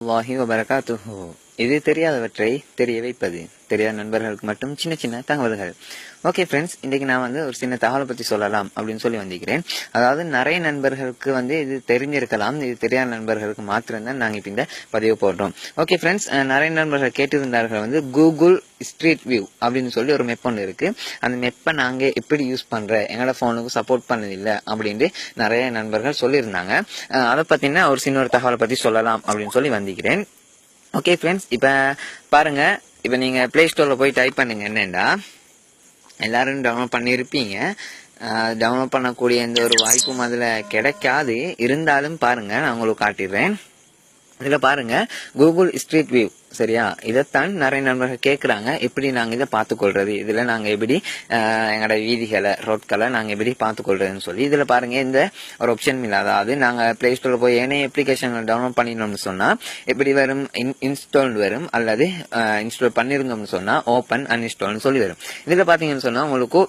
அல்லாஹி வபரகாத்துஹு. இது தெரியாதவற்றை தெரிய வைப்பது. தெரியாத நண்பர்களுக்கு மட்டும் சின்ன சின்ன தகவல்கள். ஓகே ஃப்ரெண்ட்ஸ், இன்னைக்கு நான் ஒரு சின்ன தகவலை பத்தி சொல்லலாம் அப்படின்னு சொல்லி வந்திருக்கிறேன். அதாவது நிறைய நண்பர்களுக்கு இது தெரிஞ்சிருக்கலாம், இது தெரியாத நண்பர்களுக்கு மாத்திரம்தான் நாங்க இப்ப இந்த பதிவு போடுறோம். ஓகே ஃப்ரெண்ட்ஸ், நிறைய நண்பர்கள் கேட்டிருந்தார்கள் கூகுள் ஸ்ட்ரீட் வியூ அப்படின்னு சொல்லி ஒரு மெப் ஒன்று இருக்கு. அந்த மெப்பை நாங்க எப்படி யூஸ் பண்றோம், எங்களோட போனுக்கு சப்போர்ட் பண்ணதில்லை அப்படின்ட்டு நிறைய நண்பர்கள் சொல்லியிருந்தாங்க. அதை பத்தின ஒரு சின்ன ஒரு தகவலை பத்தி சொல்லலாம் அப்படின்னு சொல்லி வந்திருக்கிறேன். ஓகே ஃப்ரெண்ட்ஸ், இப்ப பாருங்க, இப்ப நீங்க பிளே ஸ்டோர்ல போய் டைப் பண்ணுங்க. என்னன்னா, எல்லாரும் டவுன்லோட் பண்ணிருப்பீங்க. டவுன்லோட் பண்ணக்கூடிய எந்த ஒரு வாய்ப்பும் அதுல கிடைக்காது. இருந்தாலும் பாருங்க, நான் உங்களுக்கு காட்டிடுறேன். இதுல பாருங்க, கூகுள் ஸ்ட்ரீட் வியூ. சரியா, இதைத்தான் நிறைய நண்பர்கள் கேட்கறாங்க. எப்படி நாங்க இதை பார்த்துக்கொள்றது, இதுல நாங்க எப்படி எங்களோட வீதிகளை, ரோட்களை நாங்க எப்படி பார்த்துக்கொள்றதுன்னு சொல்லி. இதுல பாருங்க, இந்த ஒரு ஆப்ஷன் இல்லை. அதாவது நாங்க பிளே ஸ்டோர்ல போய் ஏனைய அப்ளிகேஷன் டவுன்லோட் பண்ணினோம்னு சொன்னா எப்படி வரும், இன்ஸ்டால் வரும், அல்லது இன்ஸ்டால் பண்ணிருங்கன்னு சொன்னா ஓப்பன் அன்இன்ஸ்டால்னு சொல்லி வரும். இதுல பாத்தீங்கன்னு சொன்னா உங்களுக்கு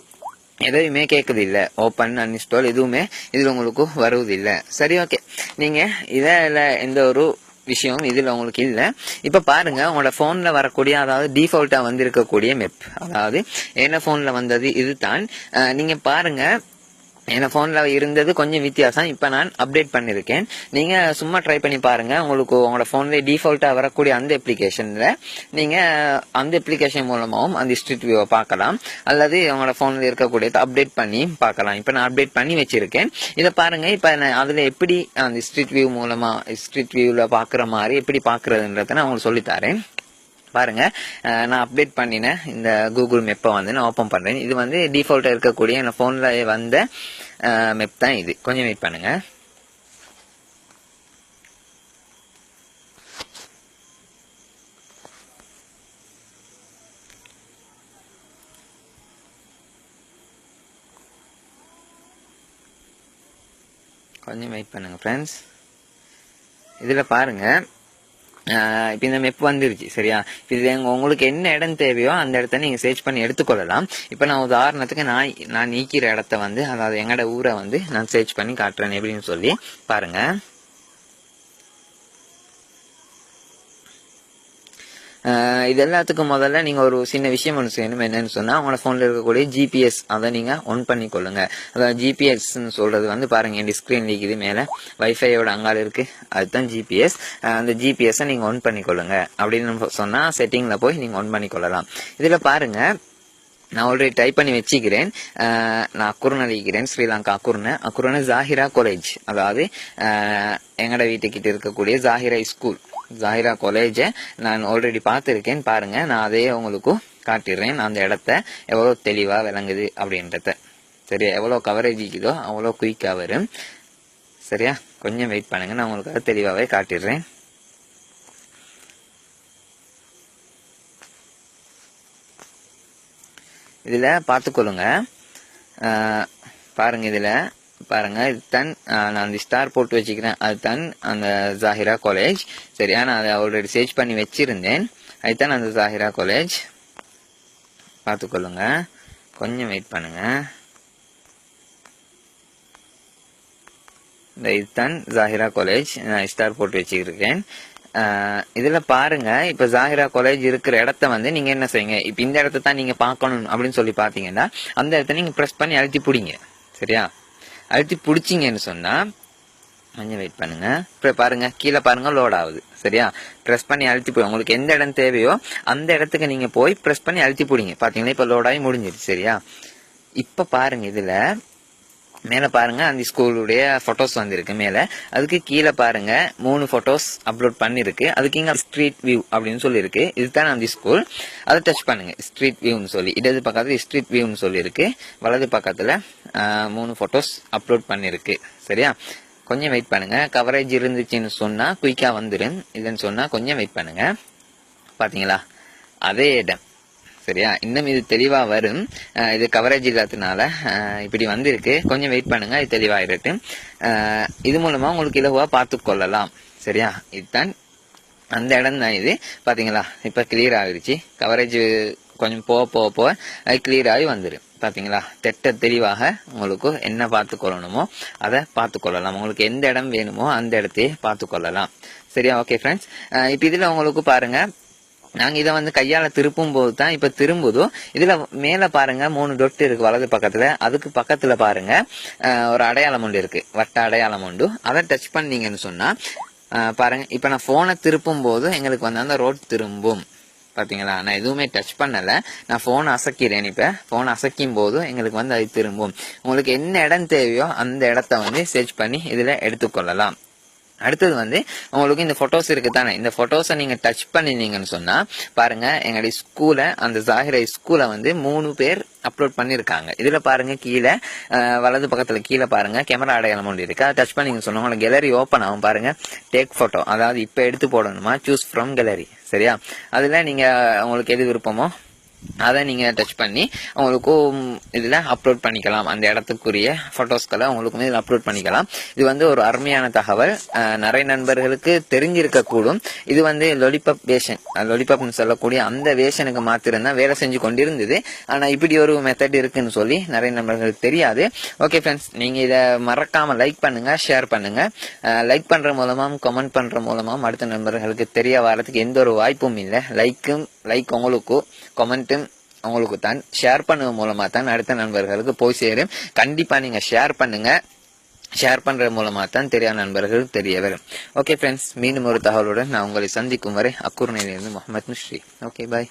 எதுவுமே கேட்குது இல்ல, ஓப்பன் அன்இன்ஸ்டால் எதுவுமே இதுல உங்களுக்கு வருவது இல்ல. சரி, ஓகே, நீங்க இதுல எந்த ஒரு விஷயம் இதுல உங்களுக்கு இல்ல. இப்ப பாருங்க, உங்களோட போன்ல வரக்கூடிய, அதாவது டிஃபால்ட்டா வந்திருக்கக்கூடிய மெப், அதாவது என்ன போன்ல வந்தது இதுதான். நீங்க பாருங்க, என் போன்ல இருந்தது கொஞ்சம் வித்தியாசம். இப்ப நான் அப்டேட் பண்ணிருக்கேன். நீங்க சும்மா ட்ரை பண்ணி பாருங்க. உங்களுக்கு உங்களோட போன்ல டிஃபால்ட்டா வரக்கூடிய அந்த அப்ளிகேஷன்ல நீங்க அந்த அப்ளிகேஷன் மூலமாவும் அந்த ஸ்ட்ரீட் வியூவை பார்க்கலாம், அல்லது உங்களோட போன்ல இருக்கக்கூடியதை அப்டேட் பண்ணி பார்க்கலாம். இப்ப நான் அப்டேட் பண்ணி வச்சிருக்கேன். இதை பாருங்க. இப்ப அதுல எப்படி அந்த ஸ்ட்ரீட் வியூ மூலமா ஸ்ட்ரீட் வியூல பாக்குற மாதிரி எப்படி பாக்குறதுன்றத நான் உங்களுக்கு சொல்லித்தரேன். பாருங்க, நான் அப்டேட் பண்ணின இந்த கூகுள் மெப்பை நான் ஓபன் பண்றேன். இது டிஃபால்ட்டா இருக்கக்கூடிய என் போன்ல வந்த மெப் தான் இது. கொஞ்சம் வெயிட் பண்ணுங்க. கொஞ்சம் வெயிட் பண்ணுங்க ஃப்ரெண்ட்ஸ். இதுல பாருங்க, இப்ப இந்த மெப் வந்துருச்சு. சரியா, இது உங்களுக்கு என்ன இடம் தேவையோ அந்த இடத்த நீங்க சர்ச் பண்ணி எடுத்துக்கொள்ளலாம். இப்ப நான் உதாரணத்துக்கு நான் நீக்கிற இடத்த அதாவது எங்கட ஊரை நான் சர்ச் பண்ணி காட்டுறேன் எப்படின்னு சொல்லி பாருங்க. இது எல்லாத்துக்கும் முதல்ல நீங்க ஒரு சின்ன விஷயம் ஒன்று செய்யணும். என்னன்னு சொன்னா, உங்களோட போன்ல இருக்கக்கூடிய ஜிபிஎஸ் அதை நீங்க ஒன் பண்ணிக்கொள்ளுங்க. அதாவது ஜிபிஎஸ் சொல்றது பாருங்க, என் ஸ்கிரீன் இருக்குது மேல வைஃபையோட அங்கால இருக்கு, அதுதான் ஜிபிஎஸ். அந்த ஜிபிஎஸ் நீங்க ஒன் பண்ணிக்கொள்ளுங்க. அப்படின்னு சொன்னா செட்டிங்ல போய் நீங்க ஒன் பண்ணிக்கொள்ளலாம். இதுல பாருங்க, நான் ஆல்ரெடி டைப் பண்ணி வச்சுக்கிறேன். நான் அக்குர்ன அழிக்கிறேன், ஸ்ரீலங்கா அக்குர்ன ஜாகிரா காலேஜ், அதாவது எங்கட வீட்டுக்கிட்ட இருக்கக்கூடிய ஜாகிரா ஸ்கூல், ஜாகிரா காலேஜ நான் ஆல்ரெடி பார்த்துருக்கேன். பாருங்க, நான் அதே உங்களுக்கு காட்டிடுறேன். அந்த இடத்த எவ்வளவு தெளிவா விளங்குது அப்படின்றத. சரியா, எவ்வளவு கவரேஜ் இருக்குதோ அவ்வளோ குயிக்கா வரும். சரியா, கொஞ்சம் வெயிட் பண்ணுங்க, நான் உங்களுக்கு அதை தெளிவாவே காட்டிடுறேன். இதுல பார்த்துக்கொள்ளுங்க. பாருங்க, இதுல பாருங்க, இதுதான் நான் அந்த ஸ்டார் போட்டு வச்சுக்கிறேன். அதுதான் அந்த ஜாகிரா காலேஜ். சரியா, நான் அதை ஆல்ரெடி சர்ச் பண்ணி வச்சிருந்தேன். அதுதான் அந்த ஜாகிரா காலேஜ். பார்த்துக்கொள்ளுங்க, கொஞ்சம் வெயிட் பண்ணுங்க. இந்த இதுதான் ஜாகிரா காலேஜ், நான் ஸ்டார் போட்டு வச்சுருக்கேன். இதுல பாருங்க, இப்ப ஜாகிரா காலேஜ் இருக்கிற இடத்த நீங்க என்ன செய்யுங்க, இப்ப இந்த இடத்த தான் நீங்க பார்க்கணும் அப்படின்னு சொல்லி பாத்தீங்கன்னா அந்த இடத்த நீங்க பிரஸ் பண்ணி அழுத்தி பிடிங்க. சரியா, அழுத்தி பிடிச்சிங்கன்னு சொன்னா கொஞ்சம் வெயிட் பண்ணுங்க. இப்ப பாருங்க, கீழே பாருங்க லோட் ஆகுது. சரியா, பிரஸ் பண்ணி அழுத்தி போய் உங்களுக்கு எந்த இடம் தேவையோ அந்த இடத்துக்கு நீங்க போய் பிரஸ் பண்ணி அழுத்தி பிடிங்க. பாத்தீங்கன்னா இப்ப லோட் ஆகி முடிஞ்சிருச்சு. சரியா, இப்ப பாருங்க, இதுல மேல பாருங்க, அந்த ஸ்கூலுடைய போட்டோஸ் வந்திருக்கு மேல. அதுக்கு கீழே பாருங்க 3 போட்டோஸ் அப்லோட் பண்ணிருக்கு. அதுக்கு இங்க ஸ்ட்ரீட் வியூ அப்படின்னு சொல்லி இருக்கு. இதுதான் அந்த ஸ்கூல். அதை டச் பண்ணுங்க, ஸ்ட்ரீட் வியூன்னு சொல்லி. இடது பக்கத்துல ஸ்ட்ரீட் வியூன்னு சொல்லி இருக்கு, வலது பக்கத்துல 3 போட்டோஸ் அப்லோட் பண்ணிருக்கு. சரியா, கொஞ்சம் வெயிட் பண்ணுங்க. கவரேஜ் இருந்துச்சுன்னு சொன்னா குயிக்கா வந்துடும், இல்லைன்னு சொன்னா கொஞ்சம் வெயிட் பண்ணுங்க. பாத்தீங்களா, அதே இடம். சரியா, இன்னும் இது தெளிவா வரும். இது கவரேஜ் இல்லாததுனால இப்படி வந்திருக்கு. கொஞ்சம் வெயிட் பண்ணுங்க, இது தெளிவாயிரட்டு. இது மூலமா உங்களுக்கு இலகுவா பார்த்து கொள்ளலாம். சரியா, இதுதான் அந்த இடம் தான் இது. பாத்தீங்களா, இப்ப கிளியர் ஆகிடுச்சு. கவரேஜ் கொஞ்சம் போக அது கிளியர் ஆகி வந்துடும். பாத்தீங்களா, திட்ட தெளிவாக உங்களுக்கு என்ன பார்த்து கொள்ளணுமோ அதை பார்த்து கொள்ளலாம். உங்களுக்கு எந்த இடம் வேணுமோ அந்த இடத்தையே பார்த்து கொள்ளலாம். சரியா? ஓகே ஃப்ரெண்ட்ஸ், இப்ப இதுல உங்களுக்கு பாருங்க, நாங்க இதை வந்து கையால திருப்பும் போது தான் இப்ப திரும்புதோ. இதுல மேல பாருங்க 3 டொட்டு இருக்கு வலது பக்கத்துல. அதுக்கு பக்கத்துல பாருங்க ஒரு அடையாளம் ஒன்று இருக்கு, வட்ட அடையாளம் உண்டு. அதை டச் பண்ணீங்கன்னு சொன்னா பாருங்க, இப்ப நான் போனை திருப்பும் போது எங்களுக்கு வந்து அந்த ரோட் திரும்பும். பாத்தீங்களா, நான் எதுவுமே டச் பண்ணல, நான் போன் அசைக்கிறேன். இப்ப போன் அசைக்கும் போது எங்களுக்கு வந்து அது திரும்பும். உங்களுக்கு என்ன இடம் தேவையோ அந்த இடத்த வந்து சர்ச் பண்ணி இதுல எடுத்துக்கொள்ளலாம். அடுத்தது வந்து உங்களுக்கு இந்த போட்டோஸ் இருக்கு தானே, இந்த போட்டோஸை நீங்க டச் பண்ணினீங்கன்னு சொன்னா பாருங்க, எங்களுடைய ஸ்கூலை, அந்த ஜாகிரை ஸ்கூலை வந்து 3 பேர் அப்லோட் பண்ணிருக்காங்க. இதுல பாருங்க கீழே வலது பக்கத்துல கீழே பாருங்க கேமரா அடையாளம் ஒன்று இருக்கு. அதை டச் பண்ணீங்கன்னு சொன்னா உங்களுக்கு கேலரி ஓப்பன் ஆகும். பாருங்க, டேக் போட்டோ, அதாவது இப்ப எடுத்து போடணுமா, சூஸ் ஃப்ரம் கேலரி. சரியா? அதுல நீங்க உங்களுக்கு எது விருப்பமோ அதை நீங்க டச் பண்ணி உங்களுக்கும் இதுல அப்லோட் பண்ணிக்கலாம். அந்த இடத்துக்குரிய போட்டோஸ்களை உங்களுக்கும் இதுல அப்லோட் பண்ணிக்கலாம். இது வந்து ஒரு அருமையான தகவல், நிறைய நண்பர்களுக்கு தெரிஞ்சிருக்க கூடும். இது வந்து லொலிபாப் வேஷன், லொலிபாப்னு சொல்லக்கூடிய அந்த வேஷனுக்கு மாத்திரம் தான் வேலை செஞ்சு கொண்டிருந்தது. ஆனா இப்படி ஒரு மெத்தட் இருக்குன்னு சொல்லி நிறைய நண்பர்களுக்கு தெரியாது. ஓகே ஃப்ரெண்ட்ஸ், நீங்க இதை மறக்காம லைக் பண்ணுங்க, ஷேர் பண்ணுங்க. லைக் பண்ற மூலமாவும் கமெண்ட் பண்ற மூலமாவும் அடுத்த நண்பர்களுக்கு தெரிய வரதுக்கு எந்த ஒரு வாய்ப்பும் இல்லை. லைக் உங்களுக்கும், கமெண்ட்டும் உங்களுக்கு தான். ஷேர் பண்ணுவ மூலமா தான் அடுத்த நண்பர்களுக்கு போய் சேரும். கண்டிப்பா நீங்க ஷேர் பண்ணுங்க. ஷேர் பண்ற மூலமா தான் தெரியாத நண்பர்கள் தெரிய வரும். ஓகே ஃப்ரெண்ட்ஸ், மீண்டும் ஒரு தகவலுடன் நான் உங்களை சந்திக்கும் வரை அக்கூர்ணையிலிருந்து முகமது முஷ்ரி. ஓகே, பாய்.